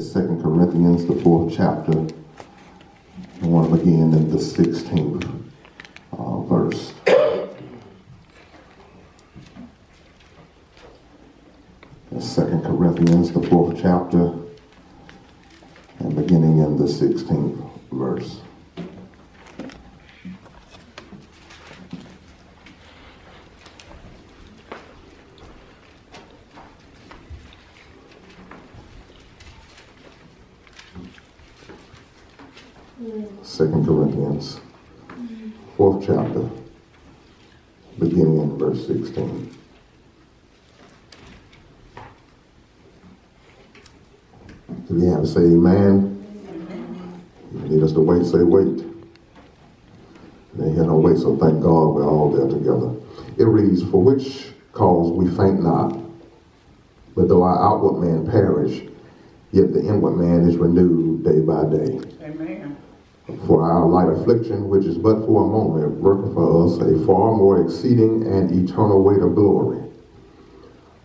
2 Corinthians, the 4th chapter. I want to begin in the 16th verse. 2 Corinthians, the 4th chapter, and beginning in the 16th verse. Second Corinthians, 4th chapter, beginning in verse 16. If you have to say amen, you need us to wait, say wait. They hear no wait, so thank God we're all there together. It reads, "For which cause we faint not, but though our outward man perish, yet the inward man is renewed day by day. Amen. For our light affliction, which is but for a moment, worketh for us a far more exceeding and eternal weight of glory.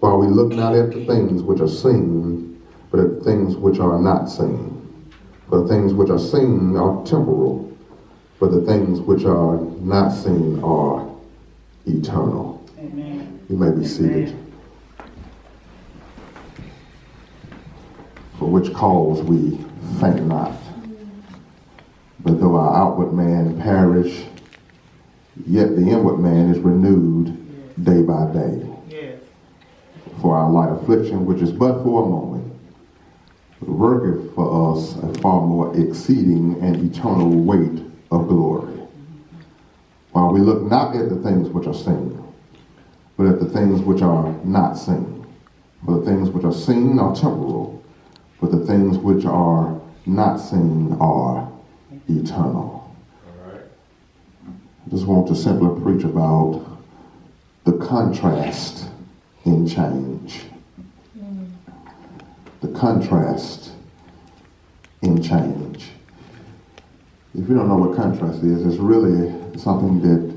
While we look not at the things which are seen, but at the things which are not seen. For the things which are seen are temporal, but the things which are not seen are eternal." Amen. You may be seated. "For which cause we faint not, but though our outward man perish, yet the inward man is renewed day by day. Yes. For our light affliction, which is but for a moment, worketh for us a far more exceeding and eternal weight of glory. While we look not at the things which are seen, but at the things which are not seen. For the things which are seen are temporal, but the things which are not seen are eternal." I just want to simply preach about the contrast in change. The contrast in change. If you don't know what contrast is, it's really something that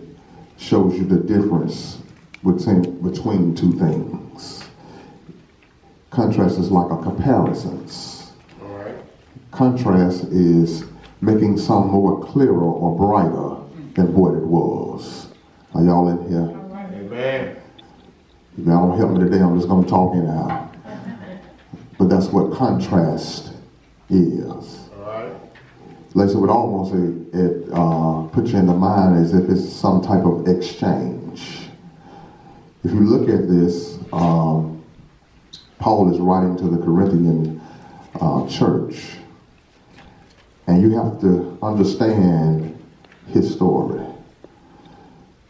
shows you the difference between two things. Contrast is like a comparison. Contrast is making something more clearer or brighter than what it was. Are y'all in here? Amen. If y'all don't help me today, I'm just going to talk anyhow. But that's what contrast is. All right. Like, so it almost put you in the mind as if it's some type of exchange. If you look at this, Paul is writing to the Corinthian church, and you have to understand his story,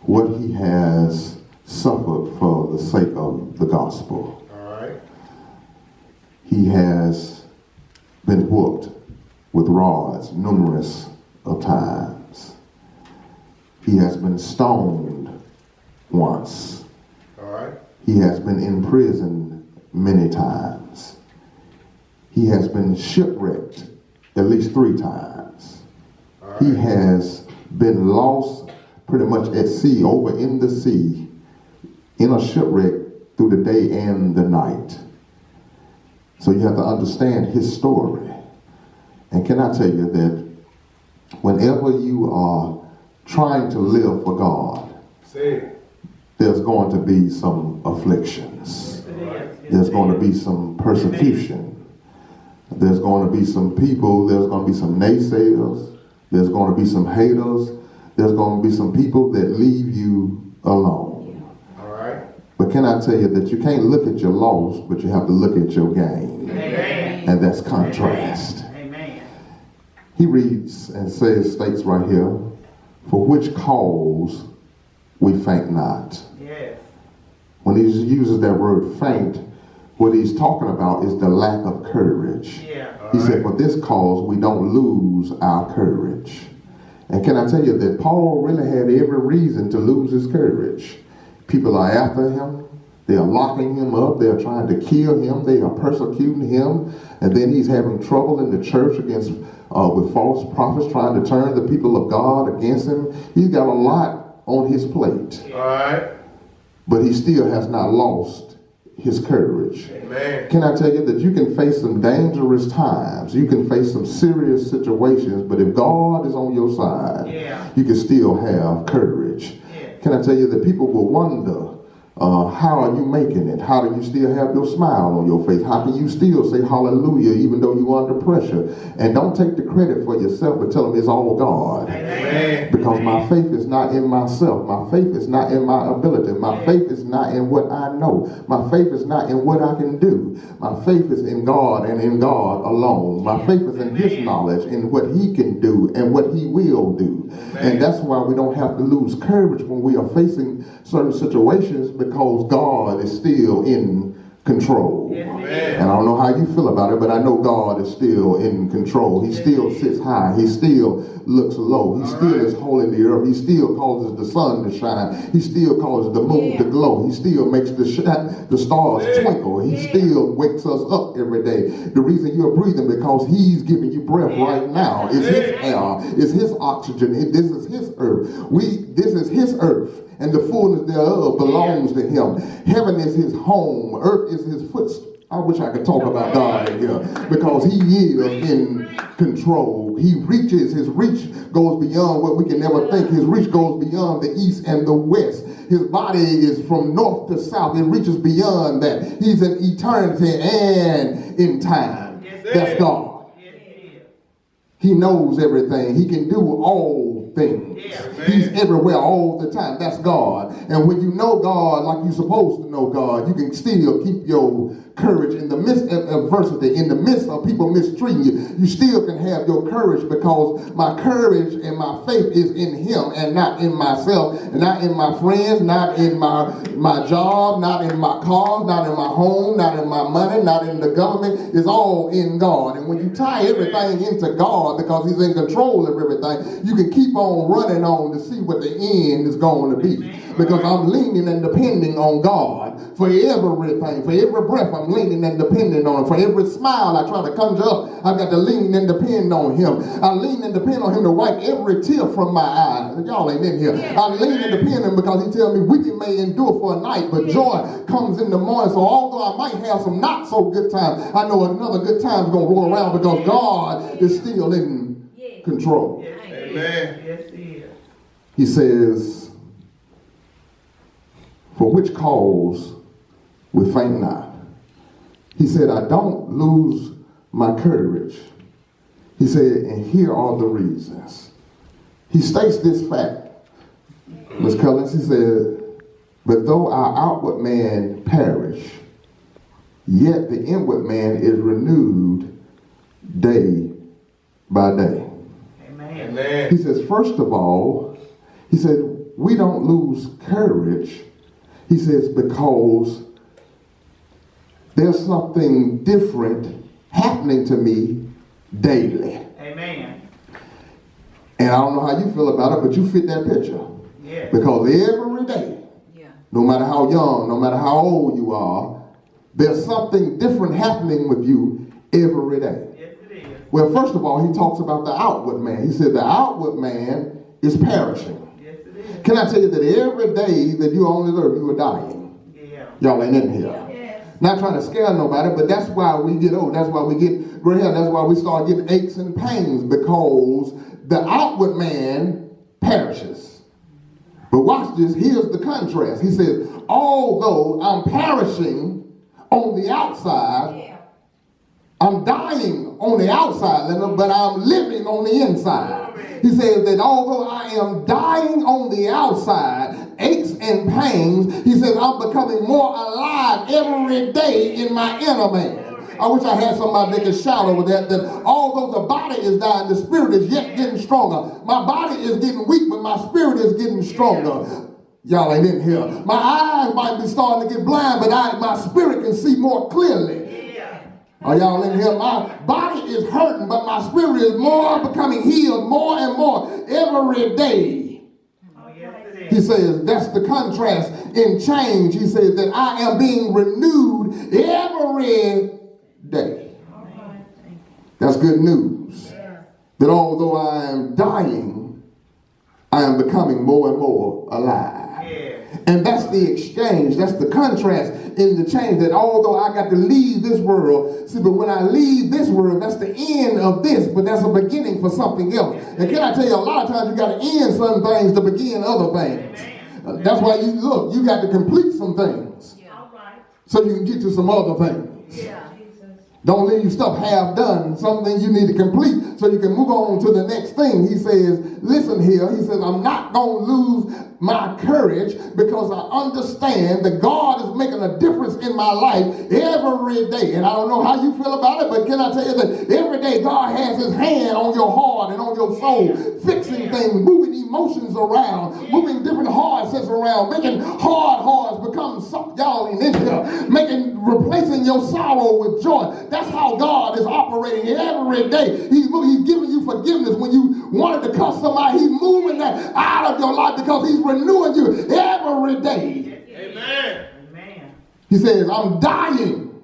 what he has suffered for the sake of the gospel. All right. He has been whooped with rods numerous of times. He has been stoned once. All right. He has been imprisoned many times. He has been shipwrecked at least 3 times. All right. He has been lost pretty much at sea, over in the sea, in a shipwreck through the day and the night. So you have to understand his story. And can I tell you that whenever you are trying to live for God, there's going to be some afflictions. There's going to be some persecution. There's going to be some people, there's going to be some naysayers. There's going to be some haters. There's going to be some people that leave you alone. All right. But can I tell you that you can't look at your loss, but you have to look at your gain. Amen. And that's contrast. Amen. He reads and states right here, "For which cause we faint not." Yes. When he uses that word faint, what he's talking about is the lack of courage. Yeah. He said, "For this cause we don't lose our courage." And can I tell you that Paul really had every reason to lose his courage. People are after him. They are locking him up. They are trying to kill him. They are persecuting him. And then he's having trouble in the church with false prophets trying to turn the people of God against him. He's got a lot on his plate. All right. But he still has not lost his courage. Amen. Can I tell you that you can face some dangerous times, you can face some serious situations, but if God is on your side, you can still have courage. Can I tell you that people will wonder, how are you making it? How do you still have your smile on your face? How can you still say hallelujah even though you're under pressure? And don't take the credit for yourself, but tell them it's all God. Amen. Because my faith is not in myself. My faith is not in my ability. My faith is not in what I know. My faith is not in what I can do. My faith is in God and in God alone. My faith is in his knowledge, in what he can do and what he will do. And that's why we don't have to lose courage when we are facing certain situations, because God is still in control. And I don't know how you feel about it, but I know God is still in control. He still sits high. He still looks low. He still is holding the earth. He still causes the sun to shine. He still causes the moon to glow. He still makes the stars twinkle. He still wakes us up every day. The reason you're breathing, because he's giving you breath right now. It's his air. It's his oxygen. This is his earth. This is his earth, and the fullness thereof belongs to him. Heaven is his home. Earth is his footstool. I wish I could talk about God in here, because he is in control. He reaches, his reach goes beyond what we can never think. His reach goes beyond the east and the west. His body is from north to south. It reaches beyond that. He's in eternity and in time. That's God. He knows everything. He can do all things. He's everywhere all the time. That's God. And when you know God like you're supposed to know God, you can still keep your courage in the midst of adversity, in the midst of people mistreating you. You still can have your courage, because my courage and my faith is in him and not in myself, and not in my friends, not in my job, not in my car, not in my home, not in my money, not in the government. It's all in God. And when you tie everything into God, because he's in control of everything, you can keep on running on to see what the end is going to be. Because I'm leaning and depending on God for everything. For every breath, I'm leaning and depending on him. For every smile I try to conjure up, I've got to lean and depend on him. I lean and depend on him to wipe every tear from my eyes. Y'all ain't in here. I lean and depend on him because he tells me weeping may endure for a night, but joy comes in the morning. So although I might have some not so good times, I know another good time is going to roll around, because God is still in control. Amen. Yes, he is. He says, for which cause we faint not. He said, I don't lose my courage. He said, and here are the reasons. He states this fact, Ms. Collins. He said, but though our outward man perish, yet the inward man is renewed day by day. Amen. He says, first of all, he said, we don't lose courage. He says, because there's something different happening to me daily. Amen. And I don't know how you feel about it, but you fit that picture. Yeah. Because every day, no matter how young, no matter how old you are, there's something different happening with you every day. Yes, it is. Well, first of all, he talks about the outward man. He said the outward man is perishing. Yes, it is. Can I tell you that every day that you're on this earth, you are dying? Yeah. Y'all ain't in here. Not trying to scare nobody, but that's why we get old. That's why we get gray hair. That's why we start getting aches and pains, because the outward man perishes. But watch this. Here's the contrast. He says, although I'm perishing on the outside, I'm dying on the outside, but I'm living on the inside. He says that although I am dying on the outside, aches and pains, he says I'm becoming more alive every day in my inner man. I wish I had somebody that could shout over that although the body is dying, the spirit is yet getting stronger. My body is getting weak, but my spirit is getting stronger. Y'all ain't in here. My eyes might be starting to get blind, but my spirit can see more clearly. Are y'all in here? My body is hurting, but my spirit is more becoming healed more and more every day. Oh, yes, it is. He says that's the contrast in change. He says that I am being renewed every day. That's good news. That although I am dying, I am becoming more and more alive. And that's the exchange. That's the contrast in the change. That although I got to leave this world, see, but when I leave this world, that's the end of this, but that's a beginning for something else. And can I tell you, a lot of times you got to end some things to begin other things. That's why you got to complete some things so you can get to some other things. Don't leave stuff half done, something you need to complete so you can move on to the next thing. He says, listen here, he says, I'm not going to lose my courage because I understand that God is making a difference in my life every day. And I don't know how you feel about it, but can I tell you that every day God has his hand on your heart and on your soul, fixing things, moving emotions around, moving different hearts around, making hard hearts become soft, y'all in here, replacing your sorrow with joy. That's how God is operating every day. He's giving you forgiveness when you wanted to cuss somebody. He's moving that out of your life because he's renewing you every day. Amen. Amen. He says, I'm dying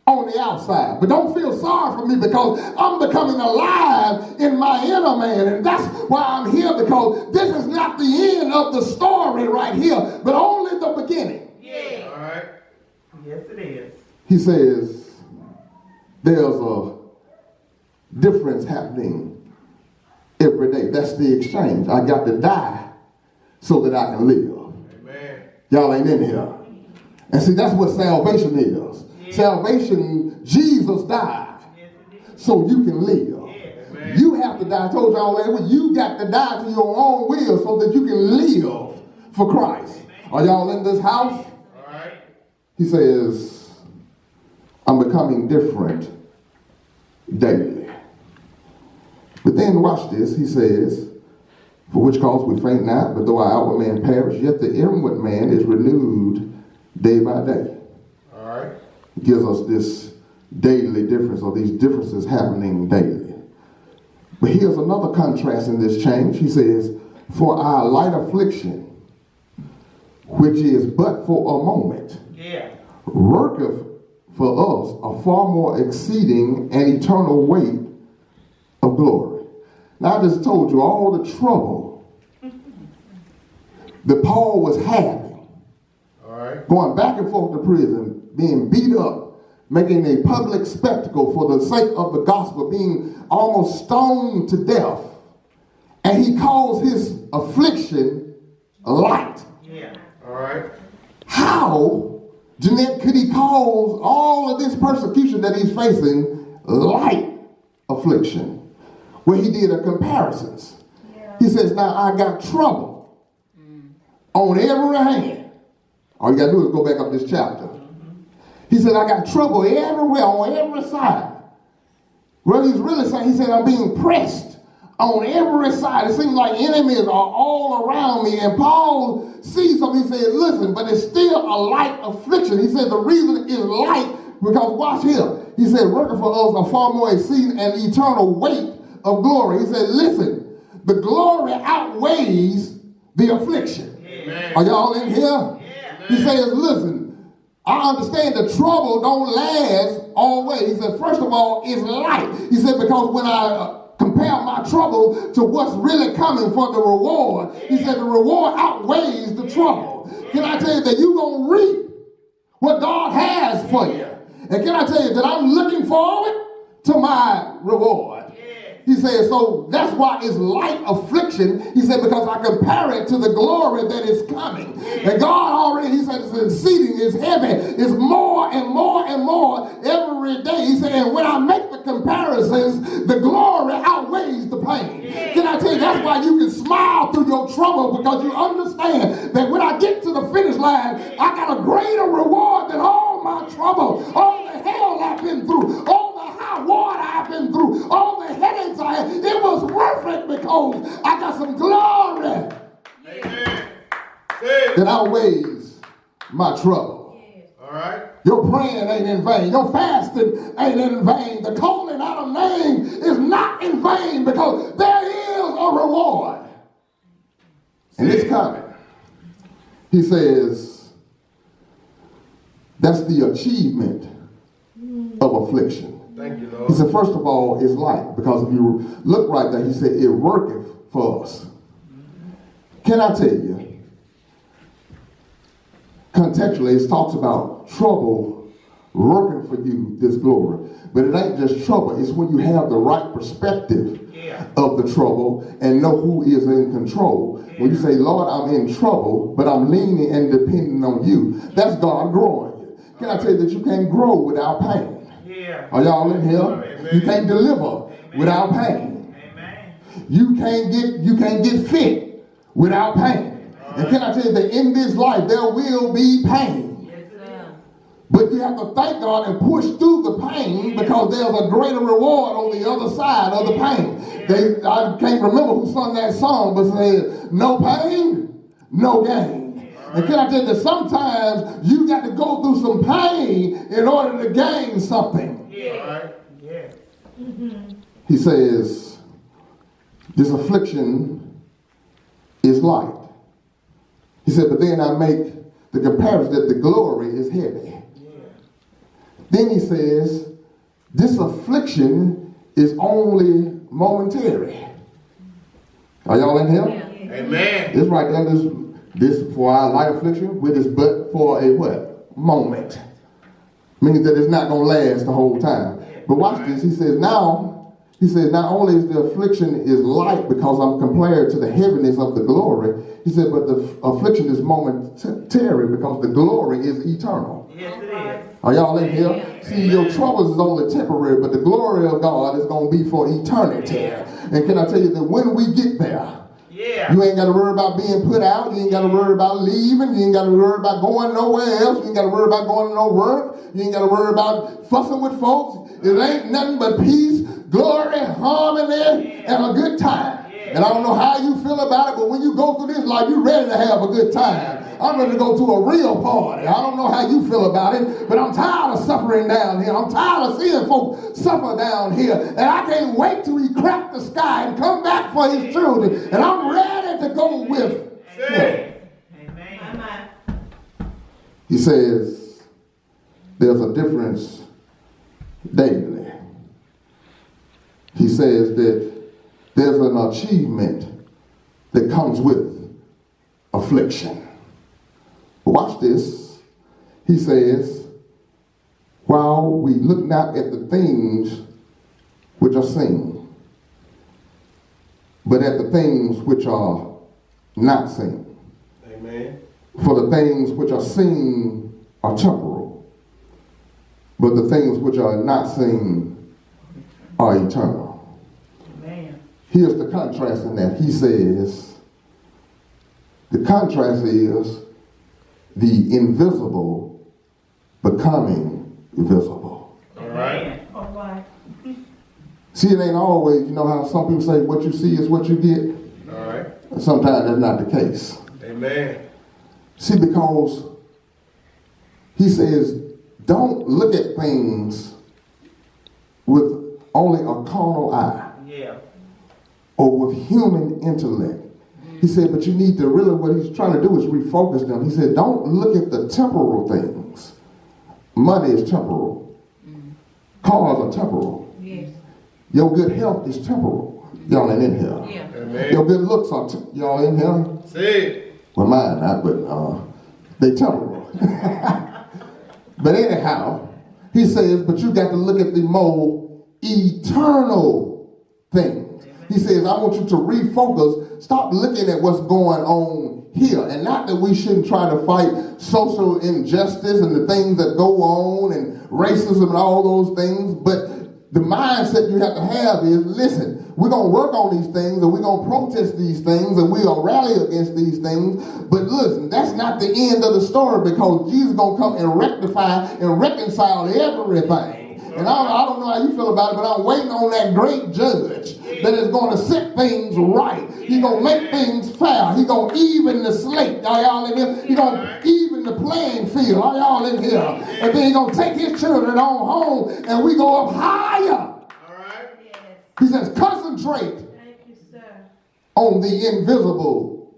on the outside, but don't feel sorry for me because I'm becoming alive in my inner man. And that's why I'm here, because this is not the end of the story right here, but only the beginning. Yeah. All right. Yes, it is. He says, there's a difference happening every day. That's the exchange. I got to die so that I can live. Amen. Y'all ain't in here. And see, that's what salvation is. Yeah. Salvation, Jesus died Yes, it is. so you can live. Yeah. You have to die. I told y'all that you got to die to your own will so that you can live for Christ. Are y'all in this house? All right. He says, I'm becoming different daily. But then watch this. He says, for which cause we faint not, but though our outward man perish, yet the inward man is renewed day by day. All right. It gives us this daily difference, or these differences happening daily. But here's another contrast in this change. He says, for our light affliction, which is but for a moment, Yeah. worketh for us a far more exceeding and eternal weight of glory. Now I just told you all the trouble that Paul was having, All right. going back and forth to prison, being beat up, making a public spectacle for the sake of the gospel, being almost stoned to death. And he calls his affliction light. Yeah. All right. How, Jeanette, could he cause all of this persecution that he's facing light affliction? Where he did a comparisons. He says, now I got trouble on every hand. All you got to do is go back up this chapter. He said, I got trouble everywhere, on every side. What he's really saying, he said, I'm being pressed on every side. It seems like enemies are all around me. And Paul sees something. He said, listen, but it's still a light affliction. He said, the reason it is light, because watch here. He said, working for us a far more exceeding and eternal weight of glory. He said, listen, the glory outweighs the affliction. Amen. Are y'all in here? Yeah. He says, listen, I understand the trouble don't last always. He said, first of all, it's light. He said, because when I compare my trouble to what's really coming for the reward, he said the reward outweighs the trouble. Can I tell you that you're going to reap what God has for you? And can I tell you that I'm looking forward to my reward? He said, so that's why it's light affliction. He said, because I compare it to the glory that is coming. And God already, he said, it's exceeding, it's heavy, it's more and more and more every day. He said, and when I make the comparisons, the glory outweighs the pain. Can I tell you, that's why you can smile through your trouble, because you understand that when I get to the finish line, I got a greater reward than all my trouble, all the hell I've been through, all the high water I've been through, all the headaches I had. It was worth it because I got some glory Amen. that outweighs my trouble. All right. Your praying ain't in vain. Your fasting ain't in vain. The calling out of name is not in vain, because there is a reward. And it's coming. He says, that's the achievement of affliction. Thank you, He Lord. said, first of all, it's light, because if you look right there, he said, it worketh for us. Can I tell you, contextually, it talks about trouble working for you this glory. But it ain't just trouble. It's when you have the right perspective of the trouble and know who is in control. When you say, Lord, I'm in trouble, but I'm leaning and depending on you, that's God growing you. Can I tell you that you can't grow without pain? Are y'all in here? Amen. You can't deliver without pain. You can't get fit without pain. And can I tell you that in this life there will be pain? But you have to thank God and push through the pain because there's a greater reward on the other side of the pain. I can't remember who sung that song, but said, no pain, no gain. And can I tell you that sometimes you got to go through some pain in order to gain something? He says, this affliction is light. He said, but then I make the comparison that the glory is heavy. Then he says, this affliction is only momentary. Are y'all in here? Amen. It's right there. This for our light affliction, with this but for a what? Moment. Means that it's not going to last the whole time. But watch this. He says, not only is the affliction is light because I'm compared to the heaviness of the glory. He said, but the affliction is momentary because the glory is eternal. Yes, it is. Are y'all in here? See, your troubles is only temporary, but the glory of God is going to be for eternity. And can I tell you that when we get there, you ain't got to worry about being put out. You ain't got to worry about leaving. You ain't got to worry about going nowhere else. You ain't got to worry about going to no work. You ain't got to worry about fussing with folks. It ain't nothing but peace, glory, harmony, and a good time. And I don't know how you feel about it, but when you go through this life, you're ready to have a good time. I'm ready to go to a real party. I don't know how you feel about it, but I'm tired of suffering down here. I'm tired of seeing folks suffer down here. And I can't wait till he crack the sky and come back for his children. And I'm ready to go with him. Amen. He says, there's a difference daily. He says that there's an achievement that comes with affliction. Watch this. He says, while we look not at the things which are seen, but at the things which are not seen. Amen. For the things which are seen are temporal, but the things which are not seen are eternal. Amen. Here's the contrast in that. He says, the contrast is the invisible becoming visible. All right. All right. See, it ain't always, you know how some people say what you see is what you get? All right. And sometimes that's not the case. Amen. See, because he says, don't look at things with only a carnal eye or with human intellect. He said, but you need to really, what he's trying to do is refocus them. He said, don't look at the temporal things. Money is temporal. Cars are temporal. Yes. Your good health is temporal. Y'all ain't in here. Yeah. Amen. Your good looks are, y'all in here? Say it. Well, mine not, but they temporal. But anyhow, he says, but you got to look at the more eternal things. He says, I want you to refocus. Stop looking at what's going on here. And not that we shouldn't try to fight social injustice and the things that go on and racism and all those things. But the mindset you have to have is, listen, we're going to work on these things and we're going to protest these things and we'll rally against these things. But listen, that's not the end of the story, because Jesus is going to come and rectify and reconcile everything. And I don't know how you feel about it, but I'm waiting on that great judge that is going to set things right. He's going to make things fair. He's going to even the slate. Are y'all in here? He's going to even the playing field. Are y'all in here? And then he's going to take his children on home and we go up higher. All right. He says, concentrate on the invisible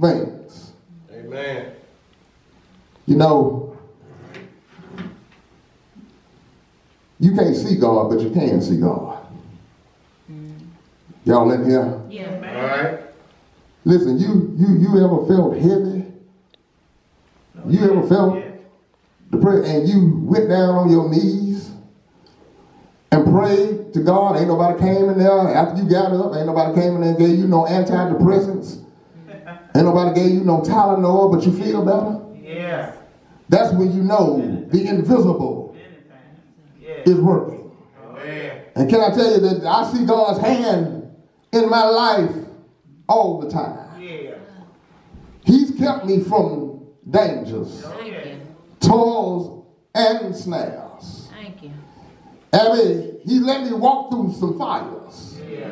things. Amen. You know, you can't see God, but you can see God. Y'all in here? Yeah. All right. Listen, you ever felt heavy? You ever felt Yes. depressed and you went down on your knees and prayed to God? Ain't nobody came in there after you got up. Ain't nobody came in there and gave you no antidepressants. Ain't nobody gave you no Tylenol, but you feel better. Yeah. That's when you know the invisible Yes. is working. Amen. And can I tell you that I see God's hand in my life all the time. Yeah. He's kept me from dangers, Oh, Thank yeah. you. toils, and snares. Thank you. I mean, he let me walk through some fires. Yeah.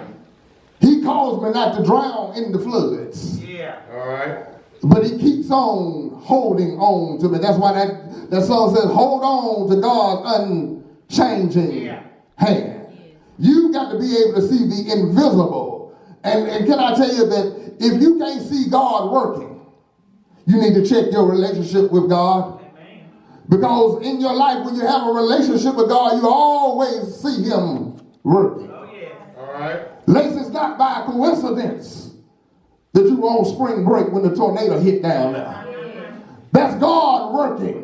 He caused me not to drown in the floods. Yeah. All right. But he keeps on holding on to me. That's why that song says, hold on to God's unchanging Yeah. hand. You got to be able to see the invisible. And can I tell you that if you can't see God working, you need to check your relationship with God. Amen. Because in your life, when you have a relationship with God, you always see him working. Oh, yeah. All right. Ladies, it's not by coincidence that you were on spring break when the tornado hit down there. That's God working.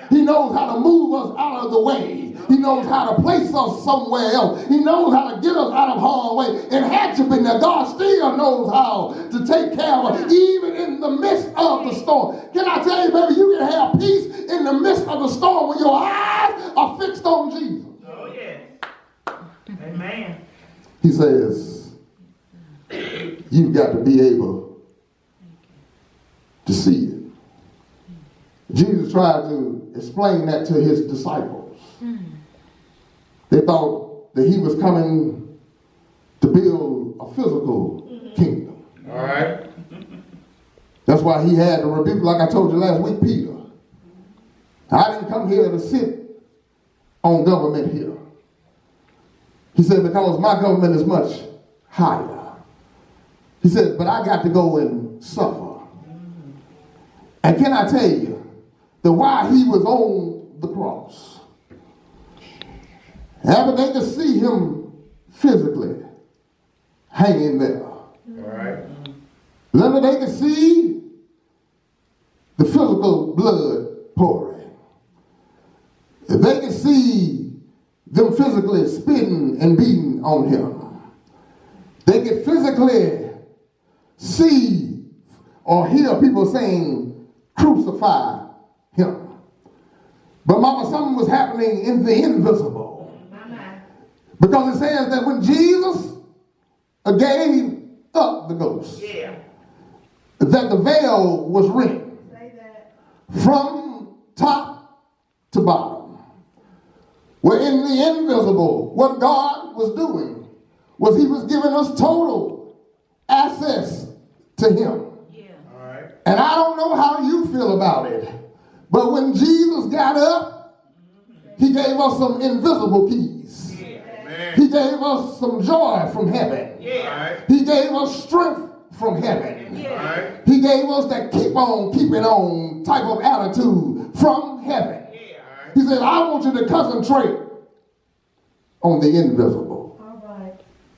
He knows how to move us out of the way. He knows how to place us somewhere else. He knows how to get us out of harm's way. And had you been there, God still knows how to take care of us, even in the midst of the storm. Can I tell you, baby, you can have peace in the midst of the storm when your eyes are fixed on Jesus. Oh, yeah. Amen. He says, you've got to be able to see it. Jesus tried to explain that to his disciples. They thought that he was coming to build a physical kingdom. All right. That's why he had to rebuke, like I told you last week, Peter. I didn't come here to sit on government here. He said, because my government is much higher. He said, but I got to go and suffer. And can I tell you that while he was on the cross, after they could see him physically hanging there, All right. then they could see the physical blood pouring. They could see them physically spitting and beating on him. They could physically see or hear people saying, crucify him. But mama, something was happening in the invisible. Because it says that when Jesus gave up the ghost, Yeah. that the veil was rent from top to bottom. Where in the invisible, what God was doing was he was giving us total access to him. All right. And I don't know how you feel about it, but when Jesus got up, he gave us some invisible keys. Amen. He gave us some joy from heaven. All Yeah. right. He gave us strength from heaven. All right. He gave us that keep on keeping on type of attitude from heaven. Yeah. He said, I want you to concentrate on the invisible.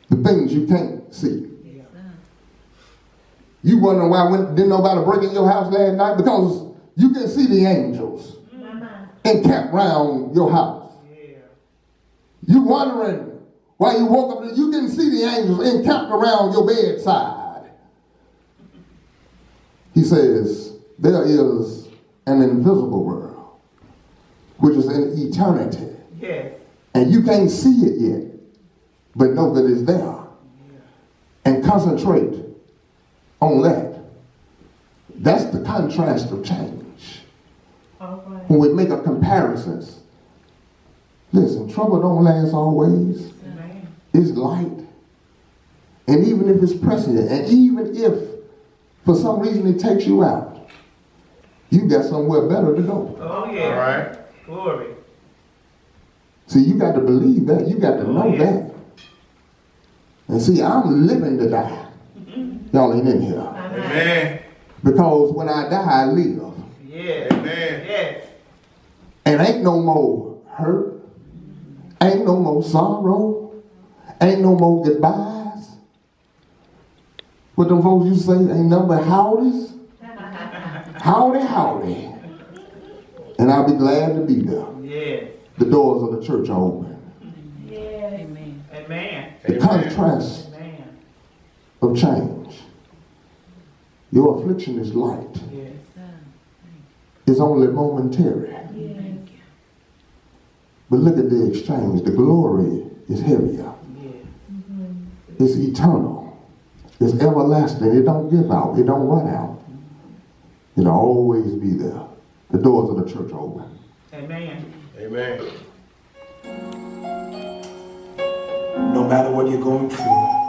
The things you can't see. You wondering why didn't nobody break in your house last night? Because you can see the angels encamped around your house. Yeah. You wondering why you woke up, you can see the angels encamped around your bedside. He says, there is an invisible world, which is in eternity. Yes. And you can't see it yet, but know that it's there. And concentrate on that. That's the contrast of change. When we make a comparison, listen, trouble don't last always. Amen. It's light. And even if it's pressing it, and even if for some reason it takes you out, you got somewhere better to go. Oh, All yeah. right. Glory. See, you got to believe that. You got to know yeah. that. And see, I'm living to die. Y'all ain't in here. Amen. Because when I die, I live. Yeah. Amen. Yes. And ain't no more hurt. Ain't no more sorrow. Ain't no more goodbyes. What them folks used to say, ain't nothing but howdies. Howdy, howdy. And I'll be glad to be there. Yes. The doors of the church are open. Yes. Amen. Amen. The contrast Amen. of change. Your affliction is light. Yes. It's only momentary. Thank you. But look at the exchange. The glory is heavier. Yes. It's eternal. It's everlasting. It don't give out. It don't run out. It'll always be there. The doors of the church are open. Amen. Amen. No matter what you're going through,